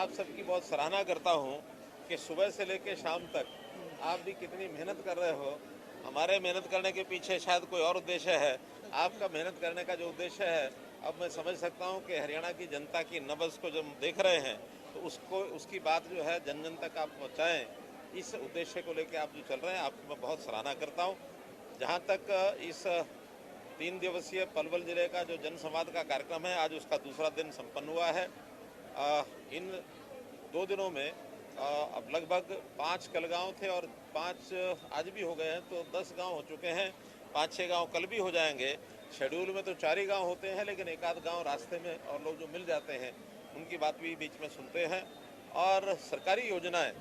आप सबकी बहुत सराहना करता हूँ कि सुबह से लेकर शाम तक आप भी कितनी मेहनत कर रहे हो। हमारे मेहनत करने के पीछे शायद कोई और उद्देश्य है। आपका मेहनत करने का जो उद्देश्य है, अब मैं समझ सकता हूँ कि हरियाणा की जनता की नब्ज़ को जब देख रहे हैं तो उसकी बात जो है जन जन तक आप पहुँचाएँ। इस उद्देश्य को लेकर आप जो चल रहे हैं, आपकी मैं बहुत सराहना करता हूँ। जहाँ तक इस 3 दिवसीय पलवल जिले का जो जनसंवाद का कार्यक्रम है, आज उसका दूसरा दिन संपन्न हुआ है। इन 2 दिनों में अब लगभग 5 कल गाँव थे और 5 आज भी हो गए हैं, तो 10 गांव हो चुके हैं। 5-6 गांव कल भी हो जाएंगे। शेड्यूल में तो 4 ही गांव होते हैं, लेकिन एक आध गांव रास्ते में और लोग जो मिल जाते हैं उनकी बात भी बीच में सुनते हैं। और सरकारी योजनाएं,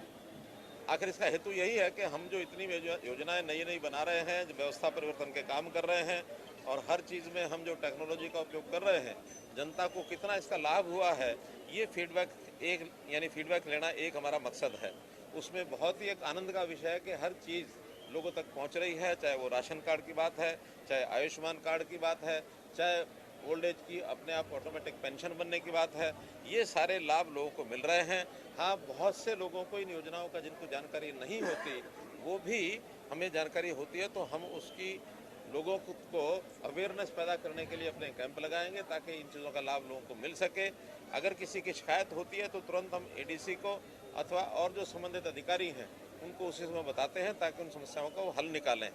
आखिर इसका हेतु यही है कि हम जो इतनी योजनाएं नई नई बना रहे हैं, जो व्यवस्था परिवर्तन के काम कर रहे हैं और हर चीज़ में हम जो टेक्नोलॉजी का उपयोग कर रहे हैं, जनता को कितना इसका लाभ हुआ है, ये फीडबैक लेना एक हमारा मकसद है। उसमें बहुत ही एक आनंद का विषय है कि हर चीज़ लोगों तक पहुंच रही है, चाहे वो राशन कार्ड की बात है, चाहे आयुष्मान कार्ड की बात है, चाहे ओल्ड एज की अपने आप ऑटोमेटिक पेंशन बनने की बात है। ये सारे लाभ लोगों को मिल रहे हैं। हाँ, बहुत से लोगों को इन योजनाओं का जिनको जानकारी नहीं होती, वो भी हमें जानकारी होती है, तो हम उसकी लोगों को अवेयरनेस पैदा करने के लिए अपने कैंप लगाएंगे ताकि इन चीज़ों का लाभ लोगों को मिल सके। अगर किसी की शिकायत होती है तो तुरंत हम एडीसी को अथवा और जो संबंधित अधिकारी हैं उनको उसी समय बताते हैं ताकि उन समस्याओं का वो हल निकालें।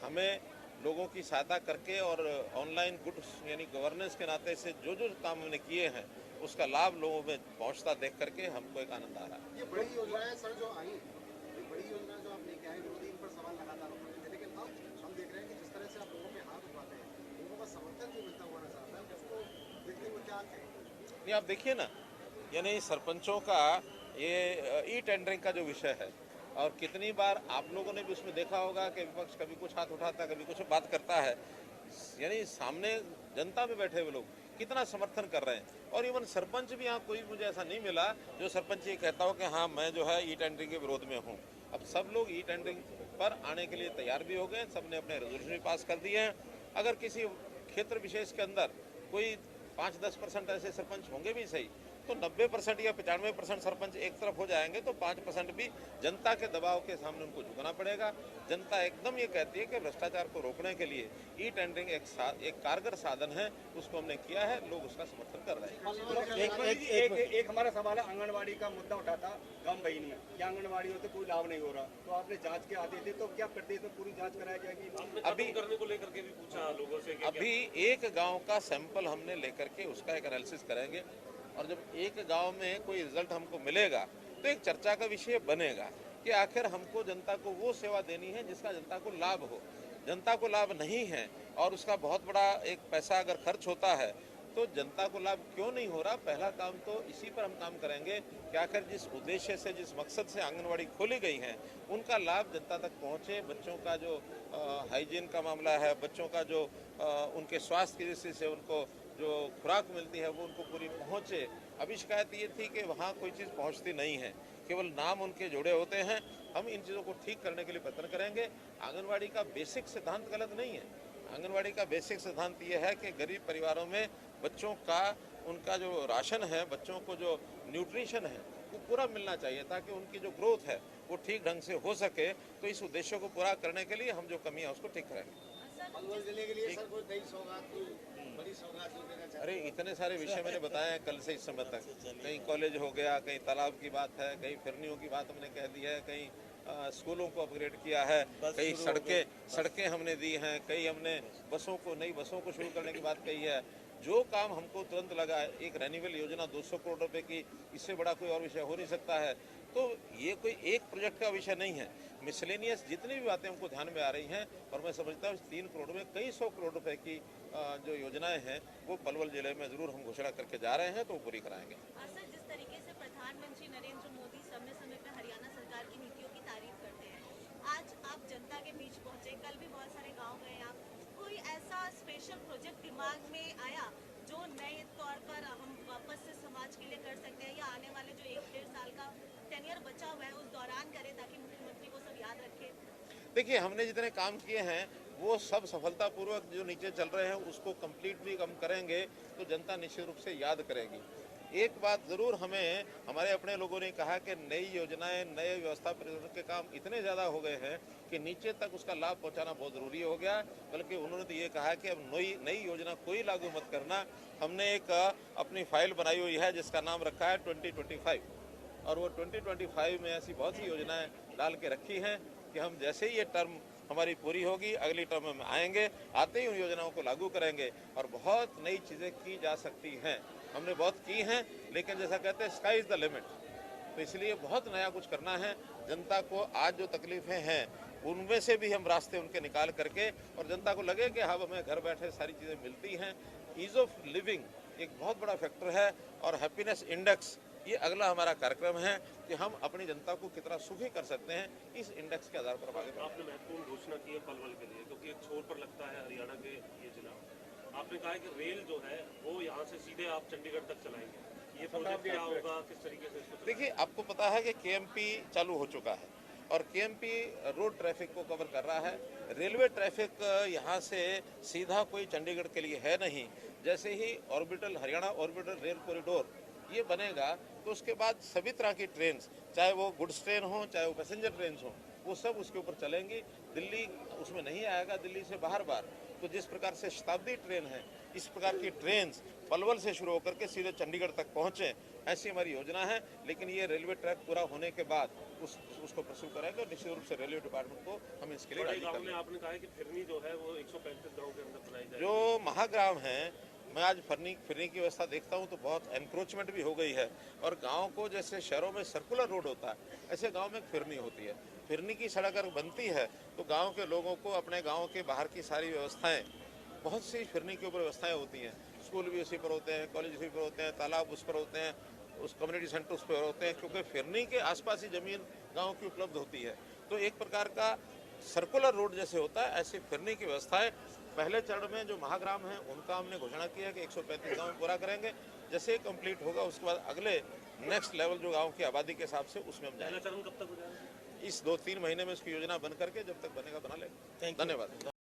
हमें लोगों की सहायता करके और ऑनलाइन गुड यानी गवर्नेंस के नाते से जो जो काम हमने किए हैं उसका लाभ लोगों में पहुंचता देख करके हमको एक आनंद आ रहा है। ये बड़ी योजनाएं सर जो आई, ये बड़ी योजना जो आप लेके आए, विरोधी इन पर सवाल लगातार उठते थे, लेकिन अब हम देख रहे हैं कि जिस तरह से आप लोगों में हाथ उठाते हैं, लोगों का समर्थन जो मिलता हुआ नजर आता है, उसको देखने को क्या कहेंगे? नहीं, आप देखिए ना, यानी सरपंचों का ये ई टेंडरिंग का जो विषय है, और कितनी बार आप लोगों ने भी उसमें देखा होगा कि विपक्ष कभी कुछ हाथ उठाता है, कभी कुछ बात करता है, यानी सामने जनता में बैठे हुए लोग कितना समर्थन कर रहे हैं। और इवन सरपंच भी यहाँ कोई मुझे ऐसा नहीं मिला जो सरपंच ये कहता हो कि हाँ मैं जो है ई टेंडरिंग के विरोध में हूँ। अब सब लोग ई टेंडरिंग पर आने के लिए तैयार भी हो गए, सब ने अपने रेजोल्यूशन भी पास कर दिए हैं। अगर किसी क्षेत्र विशेष के अंदर कोई 5-10% ऐसे सरपंच होंगे भी सही, तो 90% या 95% सरपंच एक तरफ हो जाएंगे तो 5% भी जनता के दबाव के सामने उनको झुकना पड़ेगा। जनता एकदम ये कहती है कि भ्रष्टाचार को रोकने के लिए ई टेंडरिंग एक कारगर साधन है, उसको हमने किया है, लोग उसका समर्थन कर रहे हैं। एक हमारा सवाल है, आंगनबाड़ी का मुद्दा उठा था गांव बहीन में, क्या आंगनबाड़ियों से कोई लाभ नहीं हो रहा, तो आपने जांच के आदेश दिए, तो क्या प्रदेश में पूरी जांच कराई जाएगी? अभी करने को लेकर के भी पूछा लोगों से कि अभी एक गांव का सैंपल हमने लेकर के उसका एक एनालिसिस करेंगे, और जब एक गांव में कोई रिजल्ट हमको मिलेगा तो एक चर्चा का विषय बनेगा कि आखिर हमको जनता को वो सेवा देनी है जिसका जनता को लाभ हो। जनता को लाभ नहीं है और उसका बहुत बड़ा एक पैसा अगर खर्च होता है तो जनता को लाभ क्यों नहीं हो रहा। पहला काम तो इसी पर हम काम करेंगे कि आखिर जिस उद्देश्य से, जिस मकसद से आंगनवाड़ी खोली गई हैं, उनका लाभ जनता तक पहुँचे। बच्चों का जो हाइजीन का मामला है, बच्चों का जो उनके स्वास्थ्य की दृष्टि से उनको जो खुराक मिलती है वो उनको पूरी पहुँचे। अभी शिकायत ये थी कि वहाँ कोई चीज़ पहुँचती नहीं है, केवल नाम उनके जुड़े होते हैं। हम इन चीज़ों को ठीक करने के लिए प्रयत्न करेंगे। आंगनवाड़ी का बेसिक सिद्धांत गलत नहीं है। आंगनवाड़ी का बेसिक सिद्धांत ये है कि गरीब परिवारों में बच्चों का उनका जो राशन है, बच्चों को जो न्यूट्रिशन है वो पूरा मिलना चाहिए ताकि उनकी जो ग्रोथ है वो ठीक ढंग से हो सके। तो इस उद्देश्य को पूरा करने के लिए हम जो कमी है उसको ठीक करेंगे। पलवल जिले के लिए सर कोई नई सौगात, कोई बड़ी सौगात जो देना चाहते हैं? अरे इतने सारे विषय मैंने बताए हैं कल से इस समय तक। कहीं कॉलेज हो गया, कहीं तालाब की बात है, कहीं फिरनियों की बात हमने कह दी है, कहीं स्कूलों को अपग्रेड किया है, कई सड़कें हमने दी हैं, कई हमने नई बसों को शुरू करने की बात कही है। जो काम हमको तुरंत लगा है, एक रेन्यूअल योजना 200 करोड़ रुपए की, इससे बड़ा कोई और विषय हो नहीं सकता है। तो ये कोई एक प्रोजेक्ट का विषय नहीं है। मिसलेनियस जितनी भी बातें हमको ध्यान में आ रही हैं, और मैं समझता हूँ 3 करोड़ में कई 100 करोड़ रुपए की जो योजनाएं हैं वो पलवल जिले में जरूर हम घोषणा करके जा रहे हैं, तो वो पूरी कराएंगे। सर, जिस तरीके से प्रधानमंत्री नरेंद्र मोदी समय समय पर हरियाणा सरकार की नीतियों की तारीफ करते हैं, आज आप जनता के बीच पहुंचे, कल भी बहुत सारे गांव गए आप, कोई ऐसा स्पेशल प्रोजेक्ट दिमाग में आया जो नए तौर पर हम वापस से समाज के लिए कर सकते हैं, या आने वाले जो 1-1.5 साल का टेन्योर बचा हुआ है उस दौरान करें ताकि मुख्यमंत्री को सब याद रखें? देखिए, हमने जितने काम किए हैं वो सब सफलतापूर्वक जो नीचे चल रहे हैं उसको कंप्लीट भी हम करेंगे तो जनता निश्चित रूप से याद करेगी। एक बात जरूर हमें हमारे अपने लोगों ने कहा कि नई योजनाएं, नए व्यवस्था परिवर्तन के काम इतने ज़्यादा हो गए हैं कि नीचे तक उसका लाभ पहुंचाना बहुत ज़रूरी हो गया। बल्कि उन्होंने तो ये कहा कि अब नई नई योजना कोई लागू मत करना। हमने एक अपनी फाइल बनाई हुई है जिसका नाम रखा है 2025, और वो 2025 में ऐसी बहुत सी योजनाएं डाल के रखी हैं कि हम जैसे ही ये टर्म हमारी पूरी होगी, अगली टर्म में आएंगे, आते ही उन योजनाओं को लागू करेंगे और बहुत नई चीज़ें की जा सकती हैं। हमने बहुत की हैं, लेकिन जैसा कहते हैं स्काई इज़ द लिमिट, तो इसलिए बहुत नया कुछ करना है। जनता को आज जो तकलीफें हैं उनमें से भी हम रास्ते उनके निकाल करके, और जनता को लगे कि हाँ हमें घर बैठे सारी चीज़ें मिलती हैं। ईज़ ऑफ लिविंग एक बहुत बड़ा फैक्टर है, और हैप्पीनेस इंडेक्स ये अगला हमारा कार्यक्रम है कि हम अपनी जनता को कितना सुखी कर सकते हैं, इस इंडेक्स के आधार पर हम आगे बढ़ेंगे। आपने महत्वपूर्ण घोषणा की है पलवल के लिए, क्योंकि एक छोर पर लगता है हरियाणा के ये जिला। आपने कहा है कि रेल जो है वो यहाँ से सीधे आप चंडीगढ़ तक चलाएंगे। ये प्रोजेक्ट क्या होगा, किस तरीके से इसको देखिए, आपको पता है कि केएमपी चालू हो चुका है और केएमपी रोड ट्रैफिक को कवर कर रहा है। रेलवे ट्रैफिक यहाँ से सीधा कोई चंडीगढ़ के लिए है नहीं। जैसे ही orbital Haryana orbital rail corridor ये बनेगा तो उसके बाद सभी तरह की ट्रेन, चाहे वो गुड्स ट्रेन हो चाहे वो पैसेंजर ट्रेन हो, वो सब उसके ऊपर चलेंगी। दिल्ली उसमें नहीं आएगा, दिल्ली से बाहर बार। तो जिस प्रकार से शताब्दी ट्रेन है, इस प्रकार की ट्रेन पलवल से शुरू होकर के सीधे चंडीगढ़ तक पहुँचे, ऐसी हमारी योजना है। लेकिन ये रेलवे ट्रैक पूरा होने के बाद उसको परस्यू करेंगे और निश्चित रूप से रेलवे डिपार्टमेंट को हम इसके लिए राजी गाँव करेंगे। में आपने कहा है कि फिरनी जो है वो 135 गाँव के अंदर बनाई जाए। जो महाग्राम हैं, मैं आज फिरनी की व्यवस्था देखता हूँ तो बहुत एनक्रोचमेंट भी हो गई है, और गांव को जैसे शहरों में सर्कुलर रोड होता है, ऐसे गांव में फिरनी होती है। फिरनी की सड़क अगर बनती है तो गांव के लोगों को अपने गांव के बाहर की सारी व्यवस्थाएं, बहुत सी फिरनी के ऊपर व्यवस्थाएं होती हैं। स्कूल भी उसी पर होते हैं, कॉलेज उसी पर होते हैं, तालाब उस पर होते हैं, उस कम्युनिटी सेंटर उस पर होते हैं, क्योंकि फिरनी के आसपास ही ज़मीन गाँव की उपलब्ध होती है। तो एक प्रकार का सर्कुलर रोड जैसे होता है, ऐसी फिरनी की व्यवस्थाएं पहले चरण में जो महाग्राम हैं उनका हमने घोषणा किया है कि 135 गाँव पूरा करेंगे। जैसे ही कंप्लीट होगा उसके बाद अगले नेक्स्ट लेवल जो गांव की आबादी के हिसाब से उसमें हम जाएंगे। पहला चरण कब तक हो जाएगा? इस 2-3 महीने में इसकी योजना बन करके जब तक बनेगा बना लेंगे। धन्यवाद।